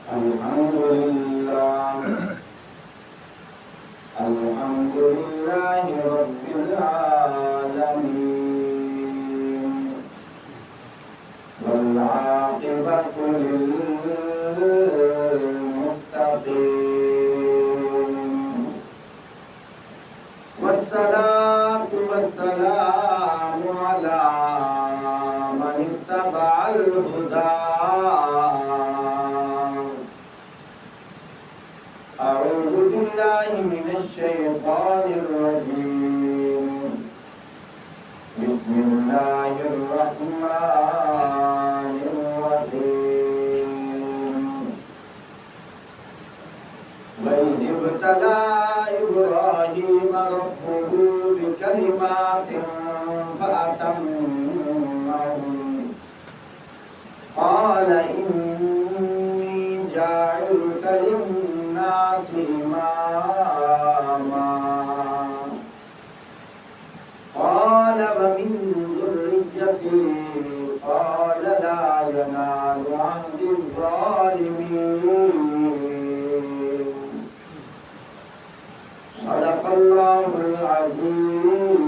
الحمد لله رب العالمين والعاقبة للمتقين والصلاة والسلام على من اتبع الهدى أعوذ بالله من الشيطان الرجيم بسم الله الرحمن الرحيم وإذ ابتلى إبراهيم ربه بكلمات فأتمهن قال إني جاعلك للناس إماما قال ومن ذريتي قال لا ينال عهد الظالمين صدق الله العظيم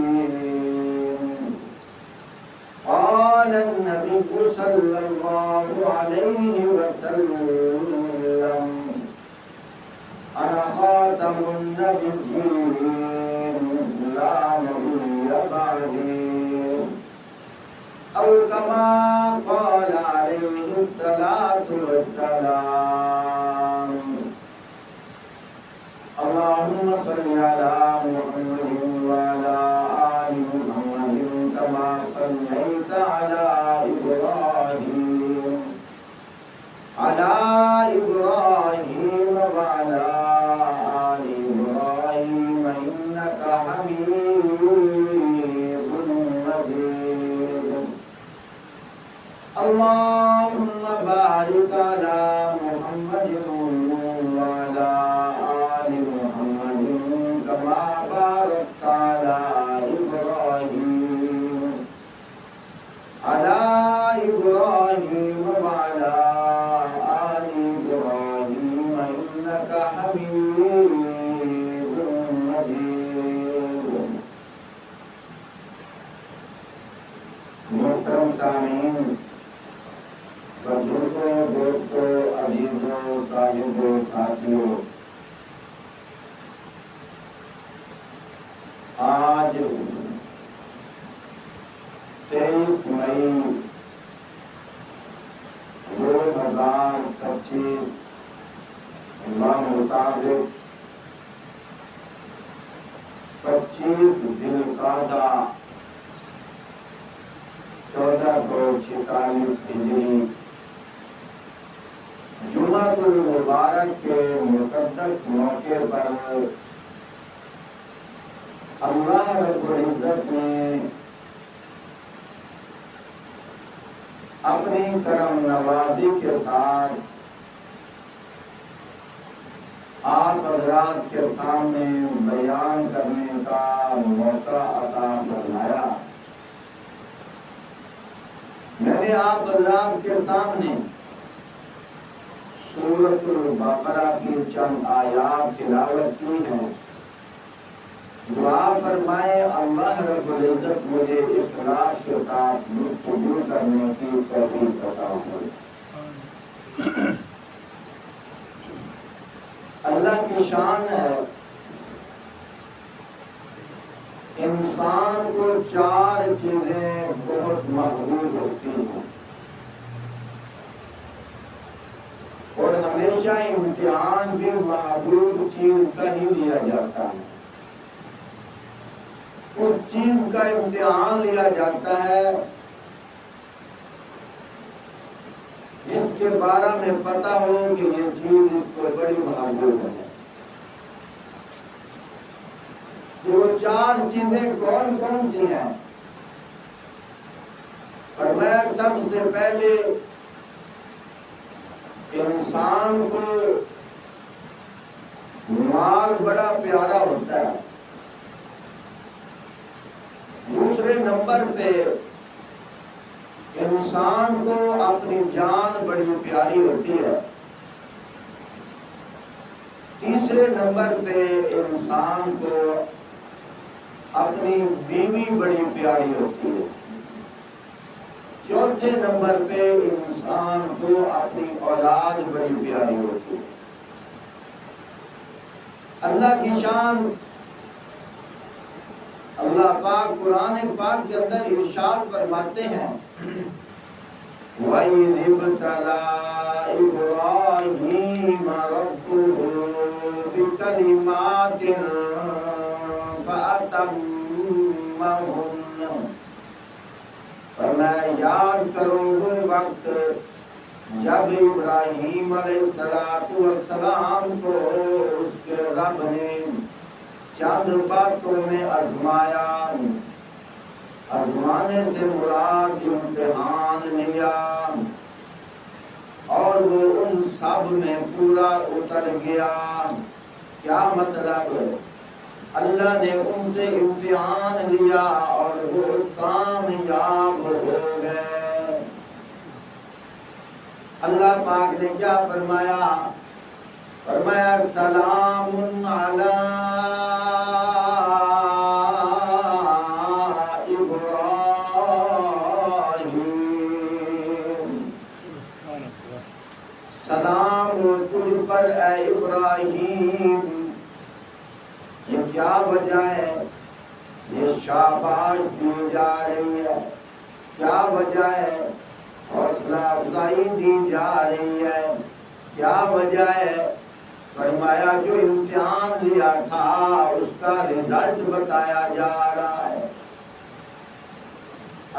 قال النبي صلى الله عليه وسلم أنا خاتم النبيين لا نبي بعدي أو كما قال عليه الصلاة والسلام اللهم صل على محمد وعلى آل محمد كما صليت على إبراهيم وعلى آل إبراهيم إنك حميد مجيد اللهم بارك على محمد وعلى آل محمد كما باركت على إبراهيم وعلى آل إبراهيم إنك حميد مجيد محترم سامعین، بزرگوں، دوستوں، عزیزوں، صاحبوں، ساتھیوں، آج 23 مئی 2025 مطابق 25 ذی القعدہ 1446 ہجری جمعۃ المبارک کے مقدس موقع پر اللہ رب العزت نے اپنی کرم نوازی کے ساتھ آپ حضرات کے سامنے بیان کرنے کا موقع عطا فرمایا۔ میں نے آپ حضرات کے سامنے سورۃ البقرہ کی چند آیات تلاوت کی ہیں۔ دعا فرمائے اللہ رب العزت مجھے اخلاص کے ساتھ گفتگو کرنے کی توفیق عطا فرمائے۔ اللہ کی شان ہے، انسان کو 4 چیزیں بہت محبوب ہوتی ہیں اور ہمیشہ امتحان بھی محبوب چیز کا ہی لیا جاتا ہے۔ اس چیز کا امتحان لیا جاتا ہے جس کے بارے میں پتہ ہو کہ یہ چیز اس کو بڑی محبوب ہے۔ وہ 4 چیزیں کون کون سی ہیں؟ فرمایا سب سے پہلے انسان کو مال بڑا پیارا ہوتا ہے۔ دوسرے نمبر پہ انسان کو اپنی جان بڑی پیاری ہوتی ہے۔ تیسرے نمبر پہ انسان کو اپنی بیوی بڑی پیاری ہوتی ہے، چوتھے نمبر پہ انسان کو اپنی اولاد بڑی پیاری ہوتی ہے۔ اللہ کی شان اللہ پاک قرآن پاک کے اندر ارشاد فرماتے ہیں وَإِذِ ابْتَلَىٰ إِبْرَاهِيمَ رَبُّهُ بِكَلِمَاتٍ فَأَتَمَّهُنَّ۔ فرمایا یاد کرو وہ وقت جب ابراہیم علیہ السلام کو اس کے رب نے چند باتوں میں آزمایا، آزمانے سے مراد امتحان لیا، اور وہ ان سب میں پورا اتر گیا۔ کیا مطلب؟ اللہ نے ان سے امتحان لیا اور وہ کامیاب ہو گئے۔ اللہ پاک نے کیا فرمایا؟ فرمایا سلام علی ابراہیم، سلام تجھ پر اے ابراہیم۔ یہ کیا وجہ ہے؟ یہ شاباش دی جا رہی ہے، کیا وجہ ہے؟ حوصلہ افزائی دی جا رہی ہے، کیا وجہ ہے؟ فرمایا جو امتحان لیا تھا اس کا رزلٹ بتایا جا رہا ہے۔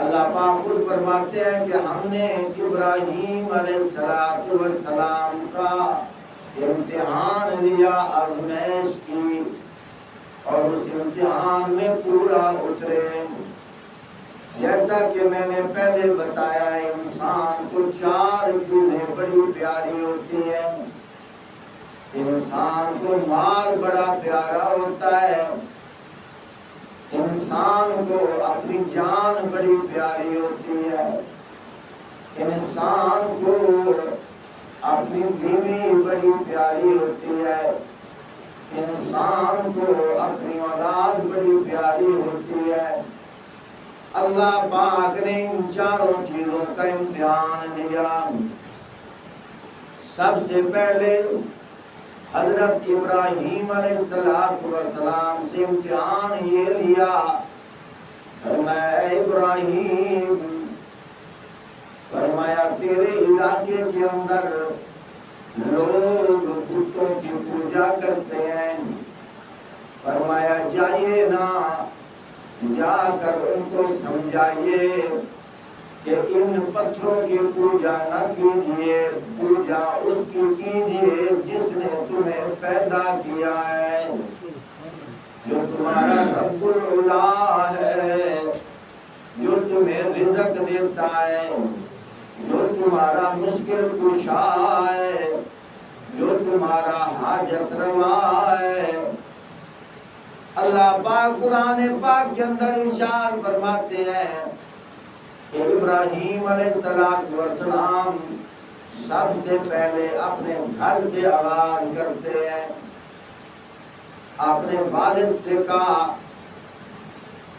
اللہ پاک خود فرماتے ہیں کہ ہم نے ابراہیم علیہ السلام کا امتحان لیا، آزمائش کی، اور اس امتحان میں پورا اترے۔ جیسا کہ میں نے پہلے بتایا انسان کو 4 چیزیں بڑی پیاری ہوتی ہیں۔ انسان کو مال بڑا پیارا ہوتا ہے، انسان کو اپنی جان بڑی پیاری ہوتی ہے، انسان کو اپنی بیوی بڑی پیاری ہوتی ہے، انسان کو اپنی اولاد بڑی پیاری ہوتی ہے۔ اللہ پاک نے ان 4 چیزوں کا امتحان لیا۔ سب سے پہلے حضرت ابراہیم علیہ السلام سے امتحان یہ لیا، فرمایا اے ابراہیم، فرمایا تیرے علاقے کے اندر لوگ بتوں کی پوجا کرتے ہیں، فرمایا جائیے نا، جا کر ان کو سمجھائیے کہ ان پتھروں کی پوجا نہ کیجیے، پوجا اس کی کیجیے جس نے تمہیں پیدا کیا ہے، جو تمہارا رب العلا ہے، جو تمہیں رزق دیتا ہے، جو تمہارا مشکل کشا ہے، جو تمہارا حاجت روا ہے۔ اللہ پاک قرآن پاک کے اندر ارشاد فرماتے ہیں کہ ابراہیم علیہ السلام سب سے پہلے اپنے گھر سے آغاز کرتے ہیں، اپنے والد سے کہا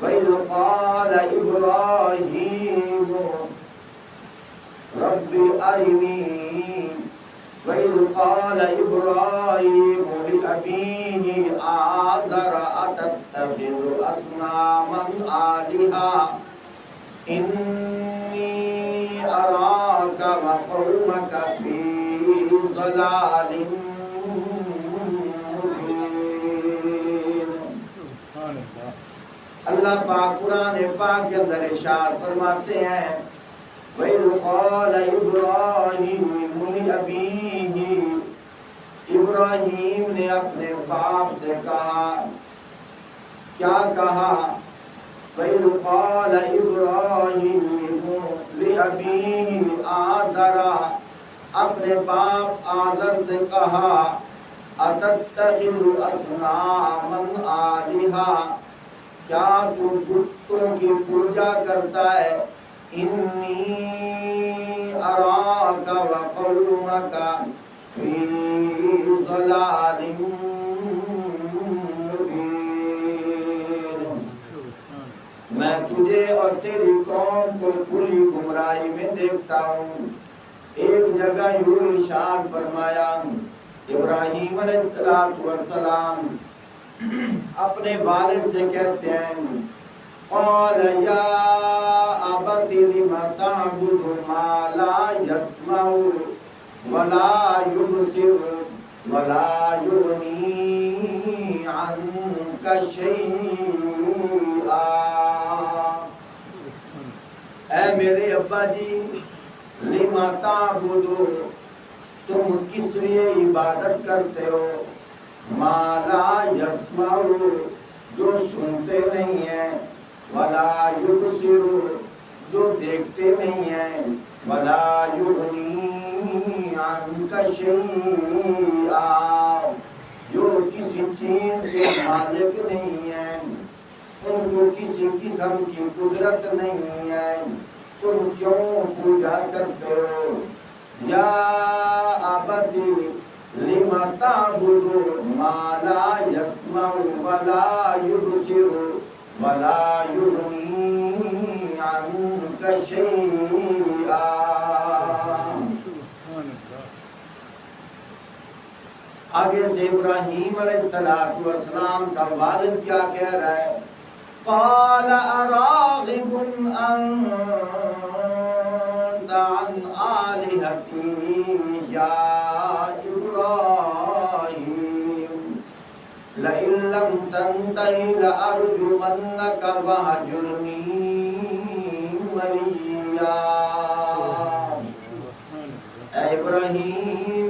وَإِذْ قَالَ إِبْرَاهِيمُ رَبِّ أَرِنِي وَإِذْ قَالَ إِبْرَاهِيمُ لِأَبِيهِ آزَرَ أَتَتَّخِذُ أَصْنَامًا آلِهَةً إِنِّي أَرَاكَ وَقَوْمَكَ فِي ضَلَالٍ مُبِينٍ۔ اللہ پاک قرآن پاک کے اندر ارشاد فرماتے ہیں وَإِذْ قَالَ إِبْرَاهِيمُ لِأَبِيهِ، ابراہیم نے اپنے باپ سے کہا، کیا کہا؟ وَإِذْ قَالَ إِبْرَاهِيمُ لِأَبِيهِ آزَرَ، اپنے باپ آزر سے کہا أَتَتَّخِذُ أَصْنَامًا آلِهَةً، کیا تو بتوں کی پوجا کرتا ہے؟ إِنِّي أَرَاكَ وَقَوْمَكَ فِي ضَلَالٍ تجھے اور تیری قوم کو کھلی گمراہی میں دیکھتا ہوں۔ ایک جگہ یوں ارشاد فرمایا، ابراہیم علیہ السلام اپنے والد سے کہتے ہیں، قال یا ابت لم تعبد ما لا يسمع ولا يبصر ولا يغني عنك شيئا۔ اے میرے ابا جی، لم تعبد، تم کس لیے عبادت کرتے ہو، ما لا يسمع، جو سنتے نہیں ہیں، ولا یبصر، جو دیکھتے نہیں ہیں، ولا یغنی عنک شیئا، جو کسی چیز کے مالک نہیں ہیں، ان کو کسی قسم کی قدرت نہیں ہے، تم کیوں پوجا کرتے ہو؟ یا ابتی لم تعبد ما لا يسمع ولا يبصر ولا يغني عنك شيئا۔ آگے سے ابراہیم علیہ السلام کا والد کیا کہہ رہا ہے؟ قال اراغب انت عن آلہتی یا لئن لم تنتهِ لأرجمنك وهجرني مليا۔ اے ابراہیم،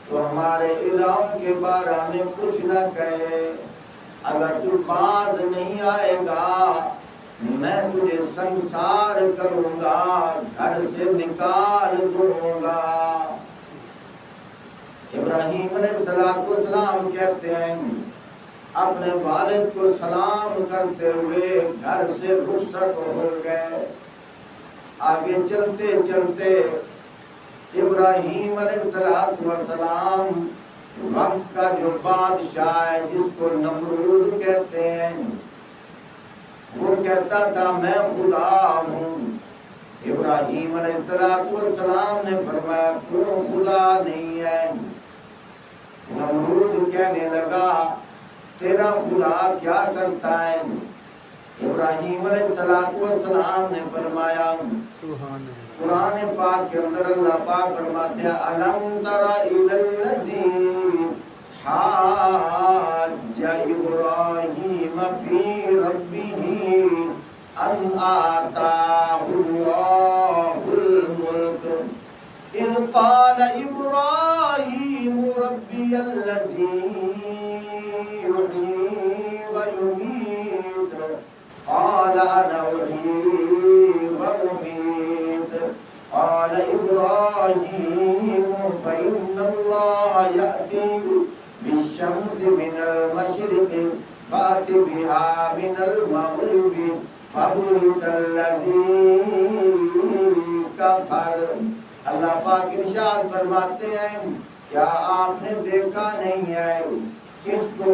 تو ہمارے الہوں کے بارے میں کچھ نہ کہے، اگر تو باز نہیں آئے گا میں تجھے سنسار کروں گا، گھر سے نکال دوں گا۔ ابراہیم علیہ السلام کہتے ہیں، اپنے والد کو سلام کرتے ہوئے گھر سے رخصت ہو گئے۔ آگے چلتے چلتے ابراہیم علیہ السلام وقت کا جو بادشاہ ہے جس کو نمرود کہتے ہیں، وہ کہتا تھا میں خدا ہوں۔ ابراہیم علیہ السلام نے فرمایا تو خدا نہیں ہے۔ نمرود کہنے لگا تیرا خدا کیا کرتا ہے؟ ابراہیم علیہ السلام نے فرمایا، قرآن پاک کے اندر اللہ پاک فرماتے ہیں، الم تر الی الذی حاج ابراہیم فی ربہ ان آتاہ اللہ الملک اذ قال ابراہیم ربی الذی یحیی ویمیت قال انا احیی وامید قال ابراہیم فإن اللہ یأتی بالشمس من المشرق فأت بها من المغرب فبہت الذی کفر۔ اللہ پاک ارشاد فرماتے ہیں، کیا آپ نے دیکھا نہیں ہے کس کو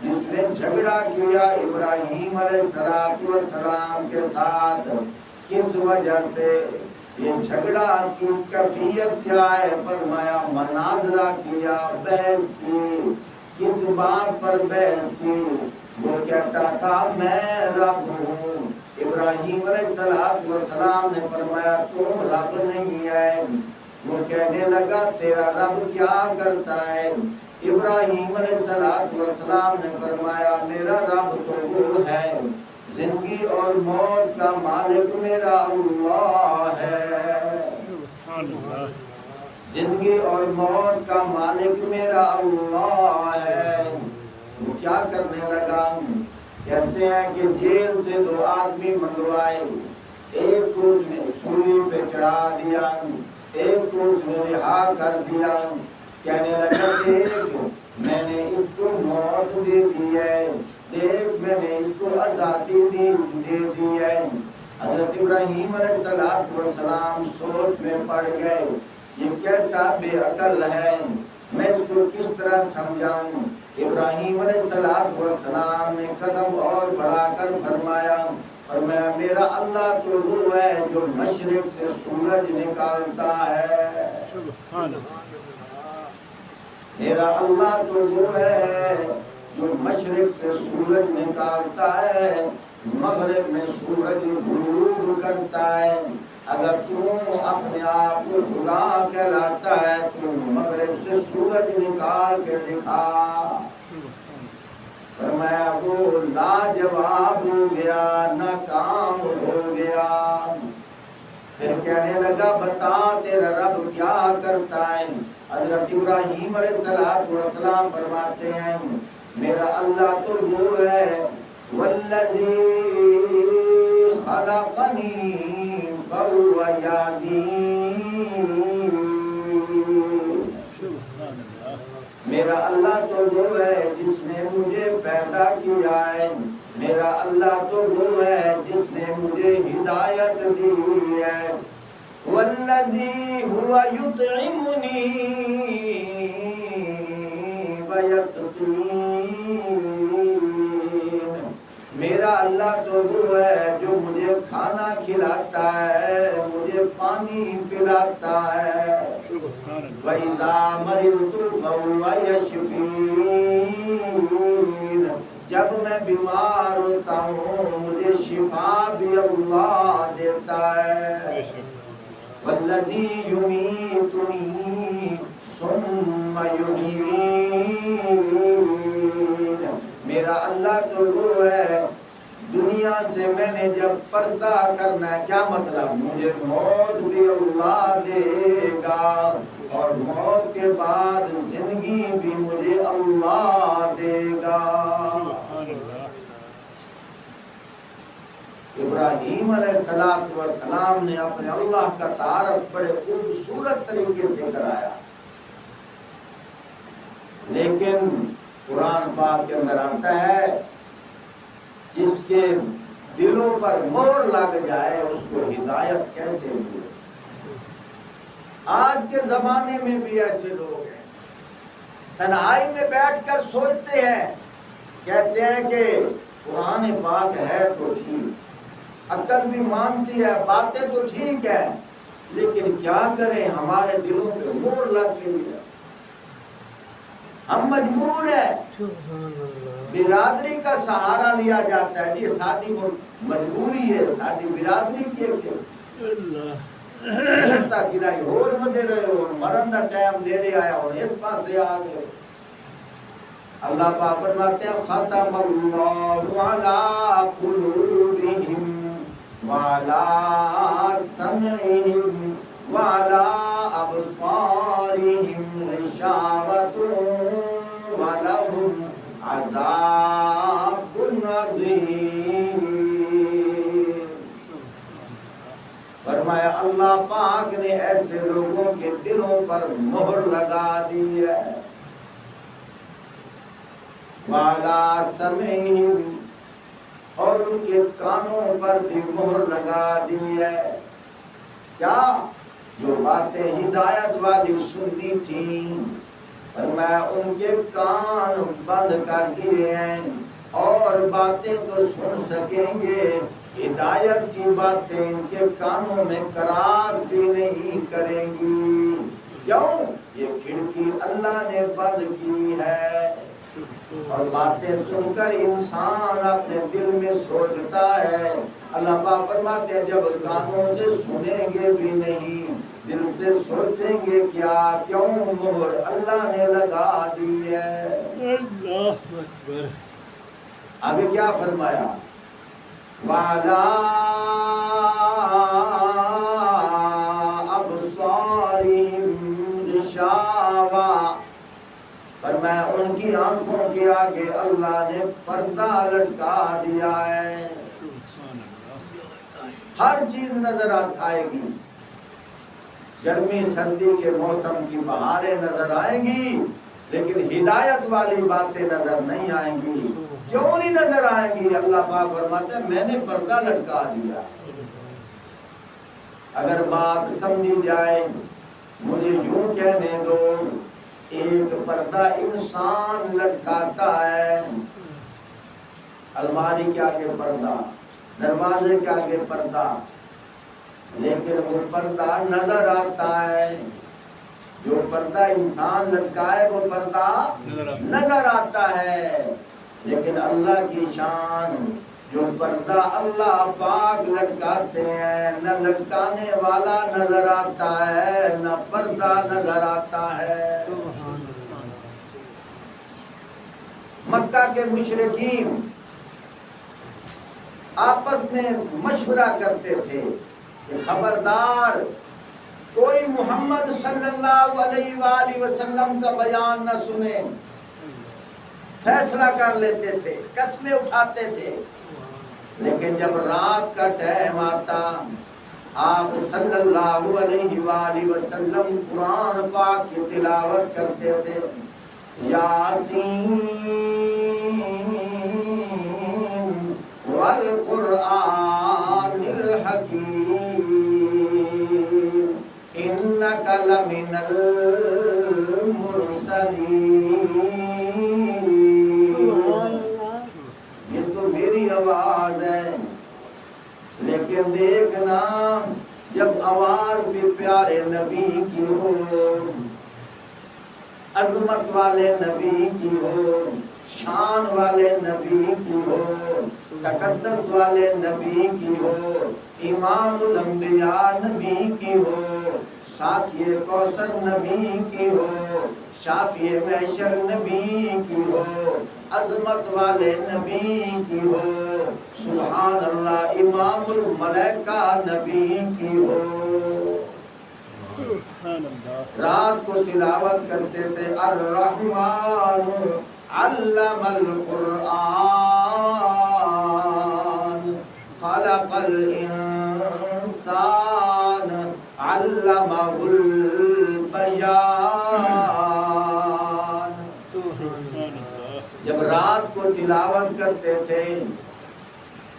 جس نے جھگڑا کیا ابراہیم علیہ السلام کے ساتھ، کس وجہ سے یہ جھگڑا کی کیفیت کیا ہے؟ فرمایا مناظرہ کیا، بحث کی۔ کس بات پر بحث کی؟ وہ کہتا تھا میں رب ہوں۔ ابراہیم علیہ السلام نے فرمایا تو رب نہیں ہے۔ وہ کہنے لگا تیرا رب کیا کرتا ہے؟ ابراہیم علیہ السلام نے فرمایا میرا رب تو وہ ہے، زندگی اور موت کا مالک میرا اللہ ہے، زندگی اور موت کا مالک میرا اللہ ہے۔ وہ کیا کرنے لگا؟ کہتے ہیں کہ جیل سے 2 آدمی منگوائے، ایک کو اس نے سولی پہ چڑھا دیا، ایک کو اس نے رہا کر دیا۔ کہنے لگا دیکھ میں نے اس کو موت دے دی ہے، دیکھ میں نے اس کو آزادی دے دی ہے۔ حضرت ابراہیم علیہ السلام سوچ میں پڑ گئے، یہ کیسا بے عقل ہے، میں اس کو کس طرح سمجھاؤں؟ ابراہیم علیہ السلام نے قدم اور بڑھا کر فرمایا فرمایا میرا اللہ تو وہ ہے جو مشرق سے سورج نکالتا ہے، میرا اللہ تو وہ ہے جو مشرق سے سورج نکالتا ہے، مغرب میں سورج غروب کرتا ہے۔ اگر تم اپنے آپ کو خدا کہلاتا ہے تو مغرب سے سورج نکال کے دکھا۔ فرمایا وہ لاجواب ہو گیا، ناکام ہو گیا۔ پھر کہنے لگا بتا تیرا رب کیا کرتا ہے؟ حضرت ابراہیم علیہ السلام فرماتے ہیں میرا اللہ تو وہ ہے والذی خلقنی فہو یہدین، میرا اللہ تو وہ ہے جس نے مجھے پیدا کیا ہے، میرا اللہ تو وہ ہے جس نے مجھے ہدایت دی ہے۔ والذی هو یطعمنی ویسقین، میرا اللہ تو وہ ہے جو مجھے کھانا کھلاتا ہے، مجھے پانی پلاتا ہے۔ وَإِذَا مَرِضْتُ فَهُوَ يَشْفِينِ، جب میں بیمار ہوتا ہوں مجھے شفا بھی اللہ دیتا ہے۔ وَالَّذِي يُمِيتُنِي ثُمَّ يُحْيِينِ، میرا اللہ تو وہ ہے دنیا سے میں نے جب پردہ کرنا ہے، کیا مطلب مجھے موت بھی اللہ دے گا اور موت کے بعد زندگی بھی مجھے اللہ دے گا۔ ابراہیم علیہ السلام نے اپنے اللہ کا تعارف بڑے خوبصورت طریقے سے کرایا، لیکن قرآن پاک کے اندر آتا ہے جس کے دلوں پر مہر لگ جائے اس کو ہدایت کیسے ملے۔ آج کے زمانے میں بھی ایسے لوگ ہیں، تنہائی میں بیٹھ کر سوچتے ہیں، کہتے ہیں کہ قرآن پاک ہے تو ٹھیک، عقل بھی مانتی ہے، باتیں تو ٹھیک ہے، لیکن کیا کریں ہمارے دلوں پہ مہر لگ گئی ہے، ہم مجبور ہیں۔ برادری کا سہارا لیا جاتا ہے، یہ ساری مجبوری ہے، ساری برادری کی گرائی ہو رہے ہو، مرن کا ٹائم نیڑے آیا ہو، اس پاس سے آ گئے۔ اللہ پاک فرماتے ہیں ختم اللہ علی قلوبہم وعلی سمعہم وعلی ابصارہم غشاوۃ ولہم عذاب عظیم۔ فرمایا اللہ پاک نے ایسے لوگوں کے دلوں پر مہر لگا دی ہے، والا سمعہم، اور ان کے کانوں پر بھی مہر لگا دی ہے۔ کیا؟ جو باتیں ہدایت والی سننی تھیں، فرمایا ان کے کان بند کر دیے ہیں، اور باتیں تو سن سکیں گے، ہدایت کی باتیں ان کے کانوں میں کراس بھی نہیں کریں گی۔ کیوں؟ یہ کھڑکی اللہ نے بند کی ہے، اور باتیں سن کر انسان اپنے دل میں سوچتا ہے۔ اللہ پاک فرماتے ہیں جب کانوں سے سنیں گے بھی نہیں، دل سے سوچیں گے کیا؟ کیوں؟ مہر اللہ نے لگا دی ہے۔ اللہ اکبر۔ آگے کیا فرمایا؟ وَعَلَىٰ أَبْصَارِهِمْ غِشَاوَةٌ، فرمایا ان کی آنکھوں کے آگے اللہ نے پردہ لٹکا دیا ہے، ہر چیز نظر آئے گی، گرمی سردی کے موسم کی بہاریں نظر آئیں گی، لیکن ہدایت والی باتیں نظر نہیں آئیں گی۔ کیوں نہیں نظر آئیں گی؟ اللہ پاک فرماتے ہیں میں نے پردہ لٹکا دیا۔ اگر بات سمجھی جائے مجھے یوں کہنے دو، ایک پردہ انسان لٹکاتا ہے، الماری کے آگے پردہ، دروازے کے آگے پردہ، لیکن وہ پردہ نظر آتا ہے، جو پردہ انسان لٹکائے وہ پردہ نظر آتا ہے، لیکن اللہ کی شان جو پردہ اللہ پاک لٹکاتے ہیں، نہ لٹکانے والا نظر آتا ہے نہ پردہ نظر آتا ہے۔ مکہ کے مشرکین آپس میں مشورہ کرتے تھے کہ خبردار کوئی محمد صلی اللہ علیہ وآلہ وسلم کا بیان نہ سنے، فیصلہ کر لیتے تھے، قسمیں اٹھاتے تھے، لیکن جب رات کا ٹائم آتا آپ صلی اللہ علیہ وآلہ وسلم قرآن پاک کی تلاوت کرتے تھے، یاسین والقرآن الحکیم انک لمن المرسلین۔ یہ تو میری آواز ہے، لیکن دیکھنا جب آواز بھی پیارے نبی کی ہو، عظمت والے نبی کی ہو، شان والے نبی کی ہو، تقدس والے نبی کی ہو، امام الانبیاء نبی کی ہو، ساقی کوثر نبی کی ہو، شافی محشر نبی کی ہو، عظمت والے نبی کی ہو، سبحان اللہ امام الملائکہ نبی کی ہو۔ رات کو تلاوت کرتے تھے، الرحمن علم القرآن خلق الانسان علمہ البیان۔ جب رات کو تلاوت کرتے تھے،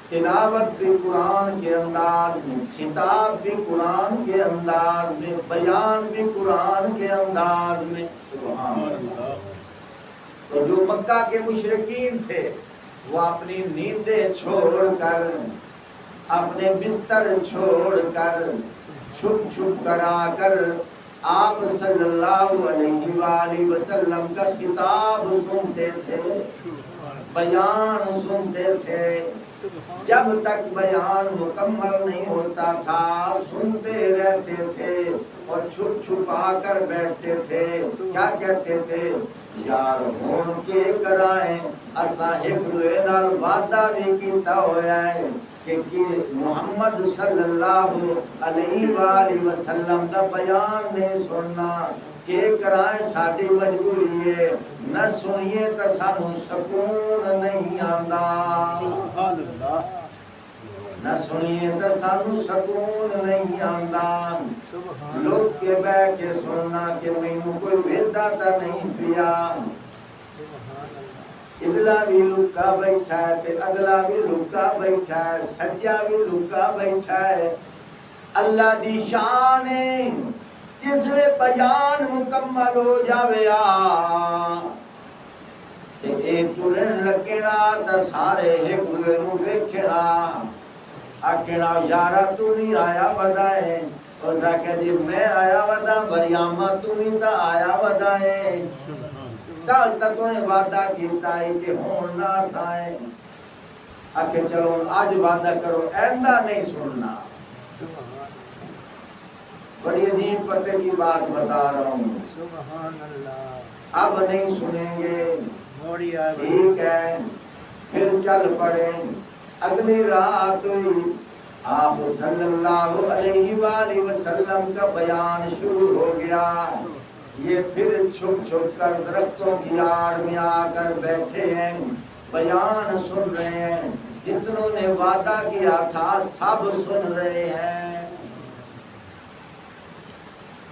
تلاوت بھی قرآن کے انداز میں، خطاب بھی قرآن کے انداز میں، بیان بھی قرآن کے انداز میں، سبحان اللہ۔ تو جو مکہ کے مشرکین تھے وہ اپنی نیندیں چھوڑ کر، اپنے بستر چھوڑ کر، چھپ چھپ کر آ کر آپ صلی اللہ علیہ وآلہ وسلم کا خطاب سنتے تھے، بیان سنتے تھے۔ جب تک بیان مکمل نہیں ہوتا تھا سنتے رہتے تھے اور چھپ چھپ آ کر بیٹھتے تھے۔ کیا کہتے تھے؟ یار ہون کے کرائیں اسا ایک دوے نال وعدہ بھی کیتا ہویا ہے کہ محمد صلی اللہ علیہ وآلہ وسلم دا بیان نہیں سننا، کہ کرائیں ساڑی مجبوری ہے، نہ سنیے تو سانو سکون نہیں آندا، نہ سنیے تو سانو سکون نہیں آندا، لوگ کے بے کے سننا کہ مینوں کوئی ویدہ تا نہیں پیا، ادلا بھی لکا بیٹھا ہے تے اگلا بھی لکا بیٹھا ہے، سجا بھی لکا بیٹھا ہے۔ اللہ دی شان ہے جس میں بیان مکمل ہو جاوے تے اے ٹرن لگنا تا سارے ایک دوے نوں ویکھنا، آکھنا یارا تو نہیں آیا ودا ہے، اس آکھے جی میں آیا ودا، مریامہ تو نہیں تا آیا ودا ہے، کل تک تو وعدہ کیتا ہے کہ ہون نہ سائے، آکھے چلو آج وعدہ کرو ایندہ نہیں سننا۔ بڑی عجیب پتے کی بات بتا رہا ہوں، اب نہیں سنیں گے، ٹھیک ہے، پھر چل پڑے۔ اگلی رات ہوئی، آپ صلی اللہ علیہ وآلہ وسلم کا بیان شروع ہو گیا، یہ پھر چھپ چھپ کر درختوں کی آڑ میں آ کر بیٹھے ہیں، بیان سن رہے ہیں، جتنوں نے وعدہ کیا تھا سب سن رہے ہیں۔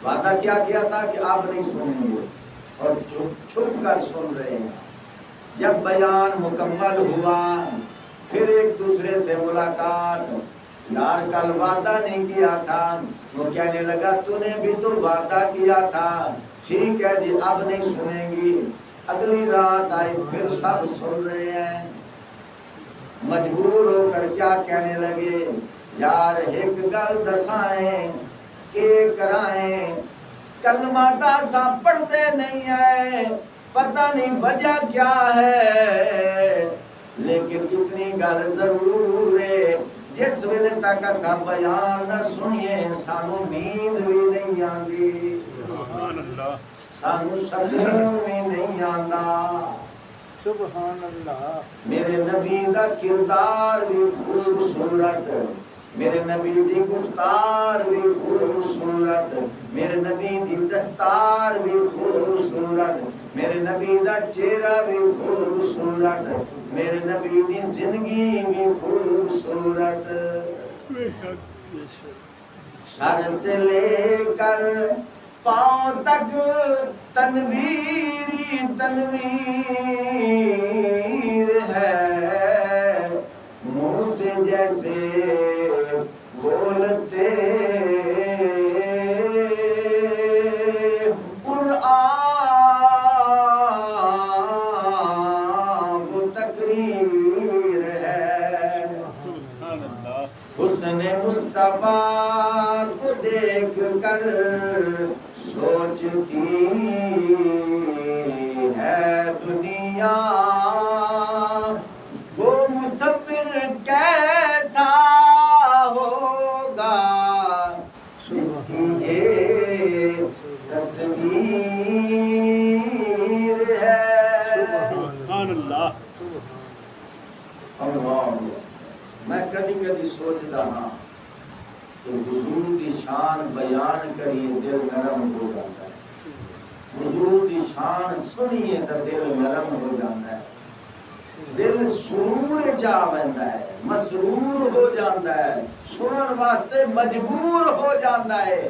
وعدہ کیا تھا کہ آپ نہیں سنیں گے اور چھپ چھپ کر سن رہے ہیں۔ جب بیان مکمل ہوا پھر ایک دوسرے سے ملاقات، یار کل وعدہ نہیں کیا تھا، وہ کہنے لگا تو نے بھی تو وعدہ کیا تھا، ٹھیک ہے جی اب نہیں سنیں گی۔ اگلی رات آئی پھر سب سن رہے ہیں، مجبور ہو کر کیا کہنے لگے، یار ایک گل دسائیں کہ کرائیں، کلمہ تاسا پڑھتے نہیں ہیں، پتہ نہیں وجہ کیا ہے، لیکن اتنی گل ضرور ہے، جس ویلے تک اسا بیان نہ سنیے سانو نیند بھی نہیں آندی، سانو سکون بھی نہیں آندا۔ سبحان اللہ۔ میرے نبی دا کردار بھی خوبصورت، میرے نبی دی گفتار بھی خوبصورت، میرے نبی دی دستار بھی خوبصورت، میرے نبی دا چہرہ بھی خوبصورت، میرے نبی دی زندگی بھی خوبصورت، سر سے لے کر پاؤں تک تنویری تنویر ہے، منہ سے جیسے بولتے وہ تقریر ہے، حسن مصطفیٰ کو دیکھ کر سوچتی ہے دنیا، وہ مصور کیسا ہوگا، اس کی یہ تصویر ہے۔ سبحان اللہ۔ اللہ، میں کدی کدی سوچتا ہاں کہ حضور کی شان بیان کریے دل نرم ہو جاتا ہے، حضور کی شان سنیے تو دل نرم ہو جاتا ہے، دل سرور چا بنتا ہے، مسرور ہو جاتا ہے، سنن واسطے مجبور ہو جاتا ہے۔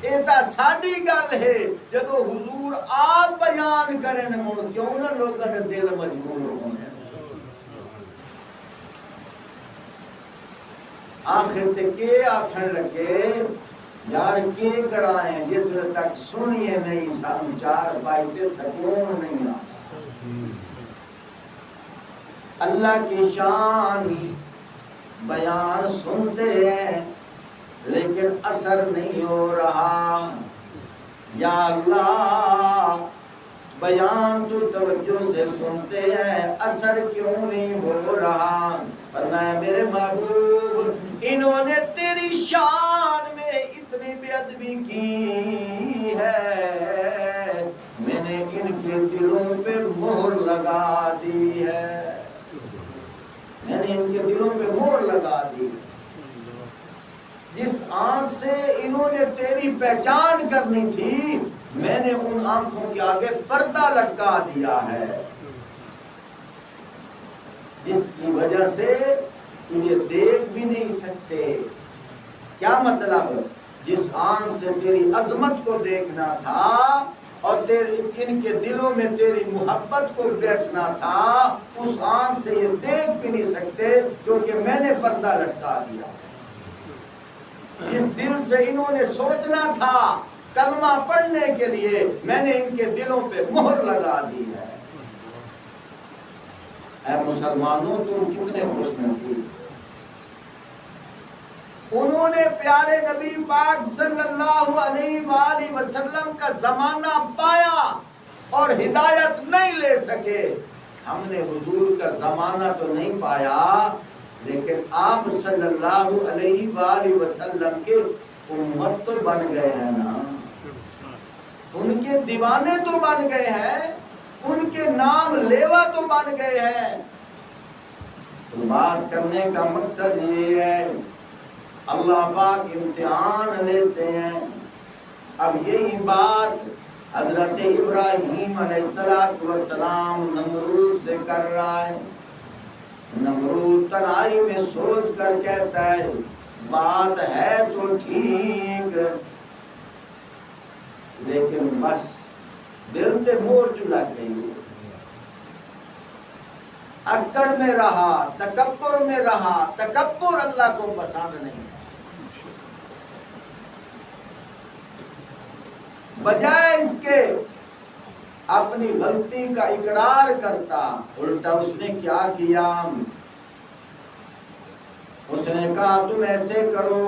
یہ تو ساڈی گل ہے، جدو حضور آپ بیان کریں مڑ کیوں نہ لوگوں نے دل مجبور ہونے۔ آخر تے کے آکھن لگے، یار کے کرائیں، جس وقت تک سنیے نہیں سان چار پائی تے سکون نہیں آتا۔ اللہ کی شان بیان سنتے ہیں لیکن اثر نہیں ہو رہا، یا اللہ بیان تو توجہ سے سنتے ہیں، اثر کیوں نہیں ہو رہا؟ فرمایا میرے محبوب، انہوں نے تیری شان میں اتنی بے ادبی کی ہے، میں نے ان کے دلوں پہ مہر لگا دی ہے، میں نے ان کے دلوں پہ مہر لگا دی۔ جس آنکھ سے انہوں نے تیری پہچان کرنی تھی، میں نے ان آنکھوں کے آگے پردہ لٹکا دیا ہے، جس کی وجہ سے تجھے دیکھ بھی نہیں سکتے۔ کیا مطلب؟ جس آنکھ سے تیری عظمت کو دیکھنا تھا اور ان کے دلوں میں تیری محبت کو بیٹھنا تھا، اس آنکھ سے یہ دیکھ بھی نہیں سکتے کیونکہ میں نے پردہ لٹکا دیا۔ جس دل سے انہوں نے سوچنا تھا کلمہ پڑھنے کے لیے، میں نے ان کے دلوں پہ مہر لگا دی ہے۔ اے مسلمانوں، تم کتنے خوش نصیب، انہوں نے پیارے نبی پاک صلی اللہ علیہ وآلہ وسلم کا زمانہ پایا اور ہدایت نہیں لے سکے۔ ہم نے حضور کا زمانہ تو نہیں پایا، لیکن آپ صلی اللہ علیہ وآلہ وسلم کے امت تو بن گئے ہیں نا، ان کے دیوانے تو بن گئے ہیں، ان کے نام لیوا تو بن گئے ہیں۔ تو بات کرنے کا مقصد یہ ہے، اللہ پاک امتحان لیتے ہیں۔ اب یہی بات حضرت ابراہیم علیہ السلام نمرود سے کر رہا ہے۔ نمرود تنہائی میں سوچ کر کہتا ہے، بات ہے تو ٹھیک، لیکن بس دل تے مور جو لگ گئی، اکڑ میں رہا، تکبر میں رہا۔ تکبر اللہ کو پسند نہیں ہے۔ بجائے اس کے اپنی غلطی کا اقرار کرتا، الٹا اس نے کیا کیا، اس نے کہا تم ایسے کرو،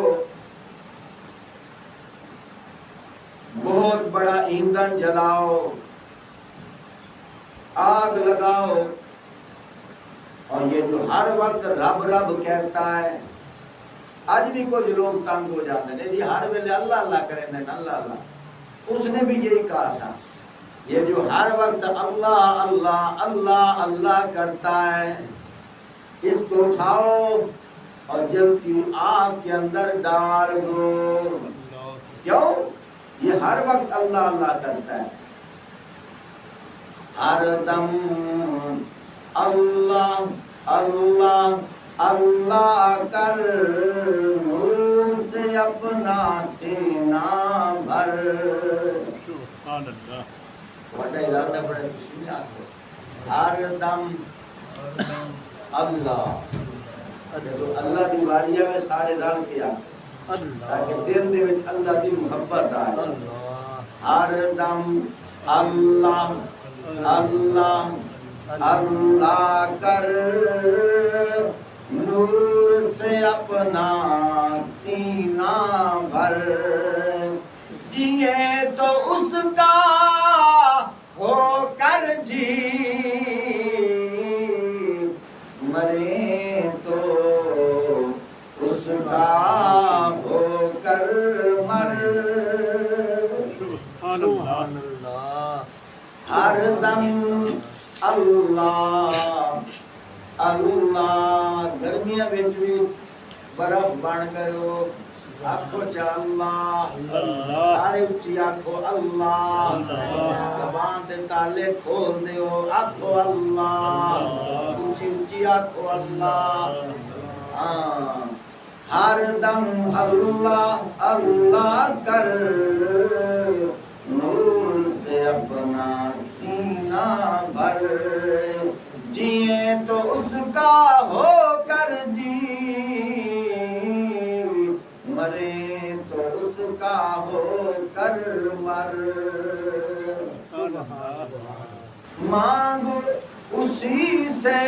بہت بڑا ایندھن جلاؤ، آگ لگاؤ، اور یہ جو ہر وقت رب رب کہتا ہے، آج بھی کچھ لوگ تنگ ہو جاتے ہیں جی ہر ویلے اللہ اللہ کریں دیں اللہ اللہ، اس نے بھی یہی کہا تھا، یہ جو ہر وقت اللہ اللہ اللہ اللہ کرتا ہے، اس کو اٹھاؤ اور جلتی آگ کے اندر ڈال دو۔ کیوں؟ یہ ہر وقت اللہ اللہ کرتا ہے، ہر دم اللہ اللہ اللہ کر، نور سے اپنا سینہ بھر۔ سبحان اللہ، بڑا ارادہ بڑا کسی نے آتا ہر دم اللہ، اللہ دی واریہ میں سارے رل کے آ تاکہ دل دے وچ اللہ دی محبت آئے۔ ہر دم اللہ اللہ اللہ کر، نور سے اپنا سینہ بھر، جیے تو اس کا ہو کر جی، مرے تو اس کا ہو کر مر۔ سبحان اللہ، ہر دم اللہ اللہ، گرمیاں وچ بھی برف بن گئے، آکھو چا اللہ، سارے اچھی آکھو اللہ، زبان دے تالے کھول دیو آکھو اللہ، اچھی اچھی آکھو اللہ۔ ہر دم اللہ اللہ کر، نور سے اپنا سینہ بھر، جیے تو اس کا ہو کر جی، مرے تو اس کا ہو کر مر۔ مانگ اسی سے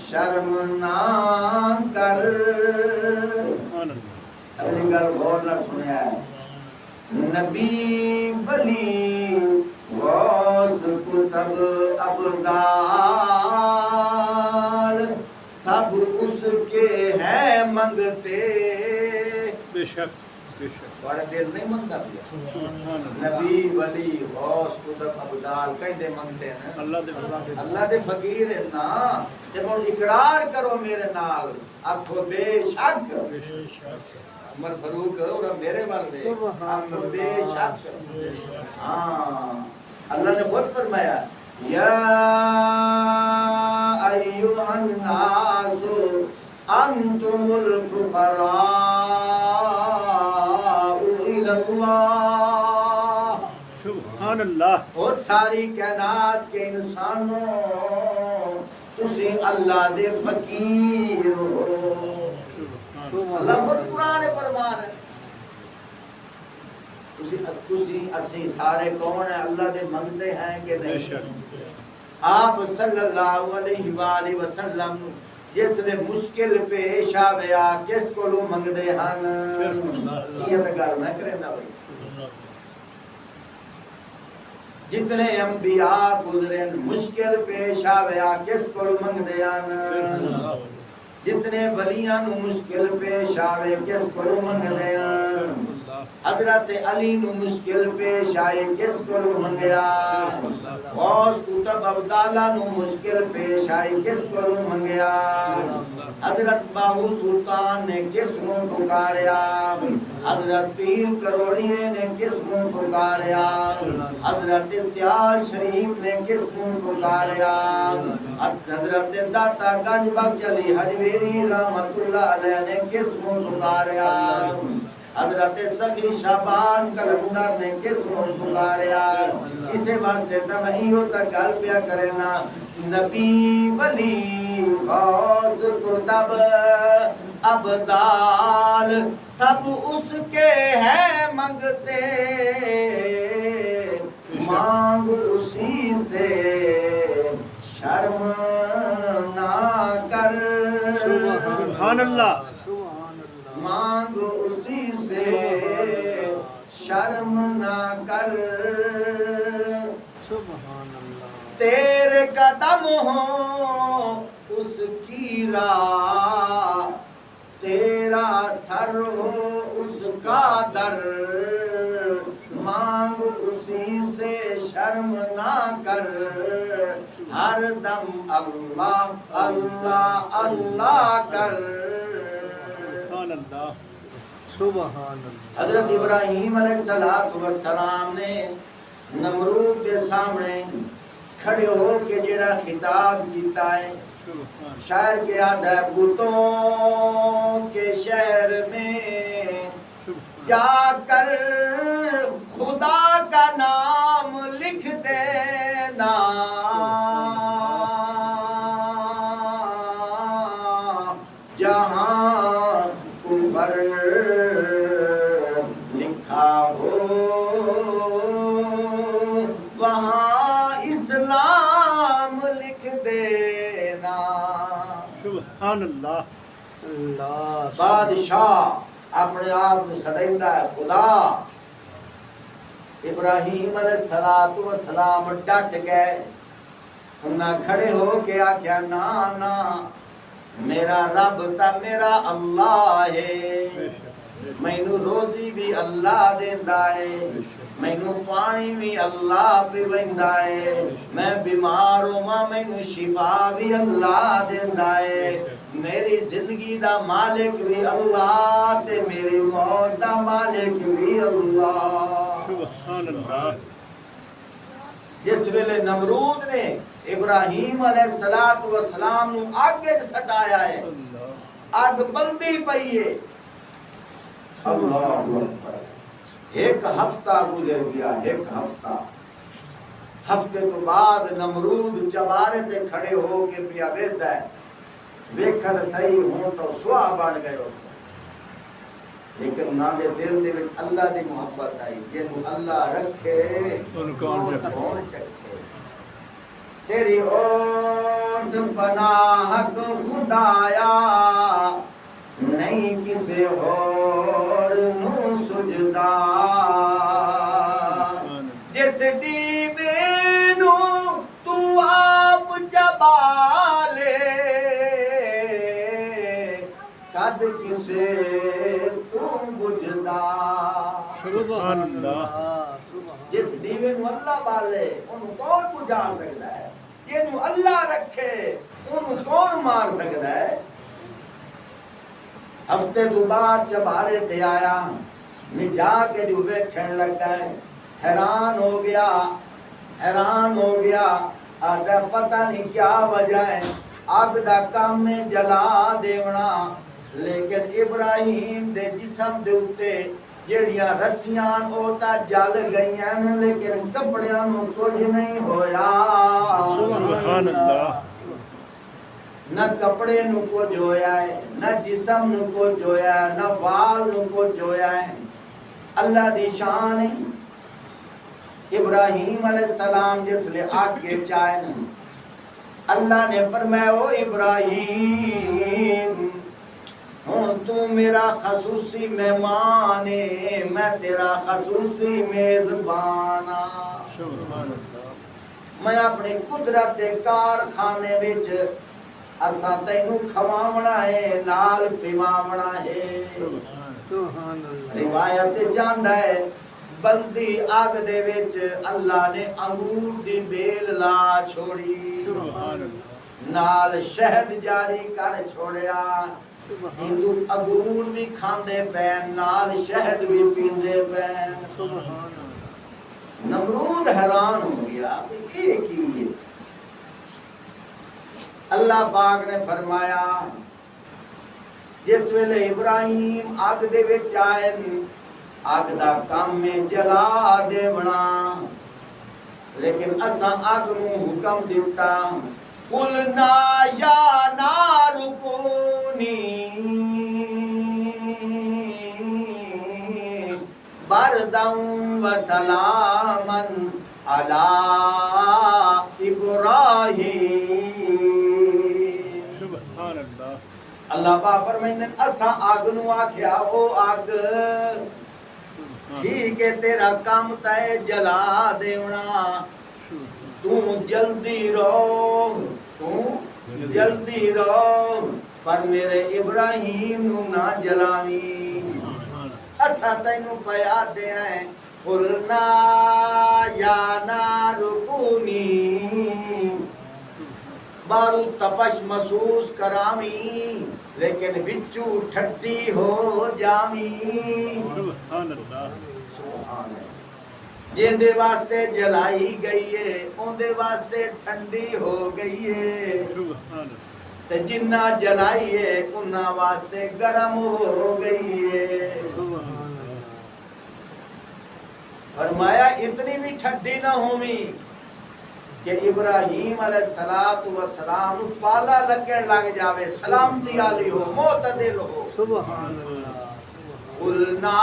شرم نہ کر۔ اگلی گل غور نہ سنیا ہے، نبی ولی غوث کتب ابدال سب اس کے ہیں منگتے، بے شک بے شک، بڑا دل نہیں منگتا پیا، نبی ولی غوث کتب ابدال کہیں منگتے ہیں اللہ دے فقیر ہیں نا، جب اقرار کرو میرے نال آکھو بے شک، عمر فاروق اور میرے والے آکھو بے شک۔ ہاں اللہ نے خود فرمایا یا ایھا الناس انتم الفقراء الی اللہ۔ سبحان اللہ، بہت ساری کائنات کے انسانوں تسی اللہ دے فقیر ہو، اللہ خود قرآن فرمان ہے، تسی اسی سارے کون ہیں اللہ دے منگتے ہیں کہ بے نہیں؟ شک، آپ صلی اللہ علیہ وآلہ وسلم جس لئے مشکل پیش آویا کس کو لو منگدے ہن؟ یہ تو گل میں کریں دا بھائی، جتنے انبیاء گزرے مشکل پیش آویا کس کو لو منگدے ہن؟ جتنے ولیاں نو مشکل پیش آوے کس کو لو منگدے ہن؟ حضرت علی نو مشکل پیش آئے کس کو لو منگیا؟ غوث کتب ابدالہ نو مشکل پیش آئے کس کو لو منگیا؟ حضرت باہو سلطان نے کس نو پکاریا؟ حضرت پیر کروڑیے نے کس نو پکاریا؟ حضرت سیال شریف نے کس نو پکاریا؟ حضرت داتا گنج بخش علی حجویری رحمت اللہ علیہ نے کس نو پکاریا؟ حضرت سخی شعبان کلندر نے کس کو پکاریا؟ اسے واسطے تمہیوں تک گل پیا کرنا، نبی ولی غوث کتب ابدال سب اس کے ہیں منگتے، مانگ اسی سے شرم نہ کر۔ سبحان اللہ مانگ اسی سے شرم نہ کر تیرے قدم ہو اس کی راہ تیرا سر ہو اس کا در مانگ اسی سے شرم نہ کر ہر دم اللہ اللہ اللہ کر سبحان اللہ حضرت ابراہیم علیہ السلام نے نمرود کے سامنے کھڑے ہو کے جڑا خطاب کیتا ہے سبحان شاعر کے یاد ہے بتوں کے شہر میں جا کر خدا کا نام لکھ دینا جہاں کفر لکھا ہو وہاں اسلام لکھ دینا سبحان اللہ بادشاہ اپنے آپ کو سدیندا ہے خدا ابراہیم علیہ السلام ڈٹ گئے انہاں کھڑے ہو کے آکھیا نا نا میرا رب تا میرا اللہ ہے مینوں روزی بھی اللہ دیندا ہے مینوں پانی بھی اللہ پیوندا ہے میں بیمار ہواں مینوں شفا بھی اللہ دیندا ہے میری زندگی دا مالک بھی اللہ تے میری موت دا مالک بھی اللہ سبحان اللہ جس ویلے نمرود نے ابراہیم علیہ السلام نو اگ سٹایا ہے اگ بلدی پئی ہے اللہ اکبر ایک ہفتہ گزر گیا ایک ہفتے تو بعد نمرود چبارے تے کھڑے ہو کے پیا ویکھدا ہے ویکھن صحیح ہوں تو سوا بن گئے اس لیکن انہاں دے دل دے وچ اللہ دی محبت آئی جنوں اللہ رکھے انہوں کون چکے تیری اوٹ پناہ خدایا نہیں کسے اور نو سجدا جس دیوے نو تو آپ چبا لے کد کسے تو بجدا سبحان اللہ جس دیوے نو اللہ بالے انہوں کون بجا سکتا ہے جنہوں اللہ رکھے انہوں کون مار سکتا ہے ہفتے تو بعد جب آرے تے آیا میں جا کے جو ویکھن لگا ہے حیران ہو گیا آدھا پتہ نہیں کیا وجہ ہے آگ دا کام میں جلا دیونا لیکن ابراہیم دے جسم دے اتے جڑیاں رسیاں ہوتا جل گئیاں لیکن کپڑیاں نو کچھ نہیں ہویا سبحان اللہ نہ کپڑے نو کچھ ہویا ہے نہ جسم نو کچھ ہویا ہے نہ وال نو کچھ ہویا ہے اللہ دی شان ہے ابراہیم علیہ السلام جس لئے آکے چاہن اللہ نے فرمایا او ابراہیم ہوں تو میرا خصوصی مہمان ہے میں تیرا خصوصی میزبان سبحان اللہ میں اپنی قدرت دے کارخانے وچ اساں تینوں کھواونا ہے نال پیواونا ہے سبحان اللہ روایت جاندا ہے بلدی آگ دے وچ اللہ نے انگور دی بیل لا چھوڑی سبحان اللہ نال شہد جاری کر چھوڑیا ہندو انگور بھی کھاندے پین نال شہد بھی پیندے پین سبحان اللہ نمرود حیران ہو گیا یہ کی ہے اللہ پاک نے فرمایا جس ویلے ابراہیم آگ دے وچ آئے آگ دا کام میں جلا دیونا لیکن اساں آگ نو حکم دیتا قلنا یا نار کونی بردم و سلامن علی ابراہیم سبحان اللہ اللہ پاک فرمائندے اساں اگ نو آکھیا او اگ ٹھیک ہے تیرا کام تے جلا دیونا تو جلدی رو پر میرے ابراہیم نو نہ جلاویں اساں تینوں پیا دے ہیں قلنا یا نار کونی بارو تپش محسوس کرامی لیکن بچو ٹھڈی ہو جامی سبحان اللہ جن دے واسطے جلائی گئی ہے ان دے واسطے ٹھنڈی ہو گئی ہے سبحان اللہ تے جنہ جلائی ہے انہاں واسطے گرم ہو گئی ہے سبحان اللہ فرمایا اتنی بھی ٹھنڈی نہ ہوویں کہ ابراہیم علیہ السلام پالا لگن لگ جاوے سلامتی علی ہو معتدل ہو سبحان اللہ قلنا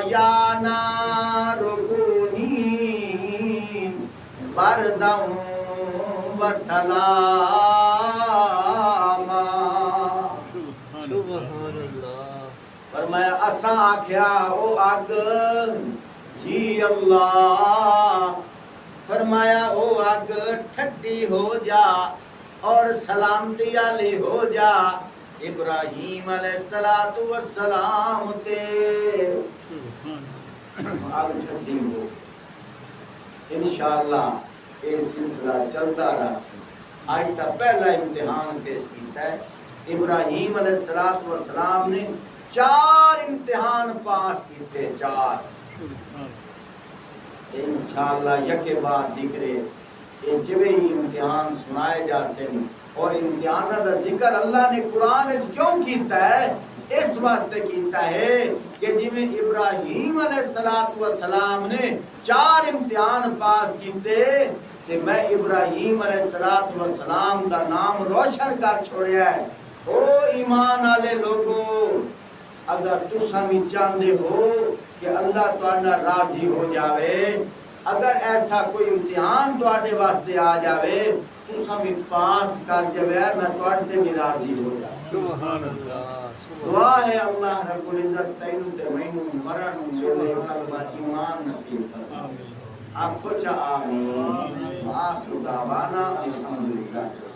یا نار کونی بردا و سلاما سبحان اللہ فرمایا اساں آکھیا او اگ جی اللہ فرمایا او اگ ٹھڈی ہو جا اور سلامتی علی ہو جا ابراہیم علیہ السلام تے اگ ٹھڈی ہو انشاءاللہ یہ سلسلہ چلتا رہا آج تا پہلا امتحان پیش کیتا ہے ابراہیم علیہ السلام نے 4 امتحان پاس کیتے 4 انشاءاللہ یکے بعد دیکھرے یہ جوے ہی امتحان سنائے جا سن اور امتحانہ دا ذکر اللہ نے قرآن کیوں کیتا ہے اس واسطے کیتا ہے کہ جی میں ابراہیم علیہ السلام نے 4 امتحان پاس کیتے تے میں ابراہیم علیہ السلام دا نام روشن کر چھوڑیا ہے او ایمان والے لوگوں اگر تساں بھی چاہندے ہو کہ اللہ تہاڈا راضی ہو جاوے اگر ایسا کوئی امتحان تہاڈے واسطے آ جاوے تساں بھی پاس کر جاوے میں تہاڈے تے بھی راضی ہو جاواں سبحان اللہ دعا ہے اللہ رب العزت تینوں تے مینوں مرن ویلے کلمہ ایمان نصیب فرمائے آمین آکھو چا آمین وآخر دعوانا الحمدللہ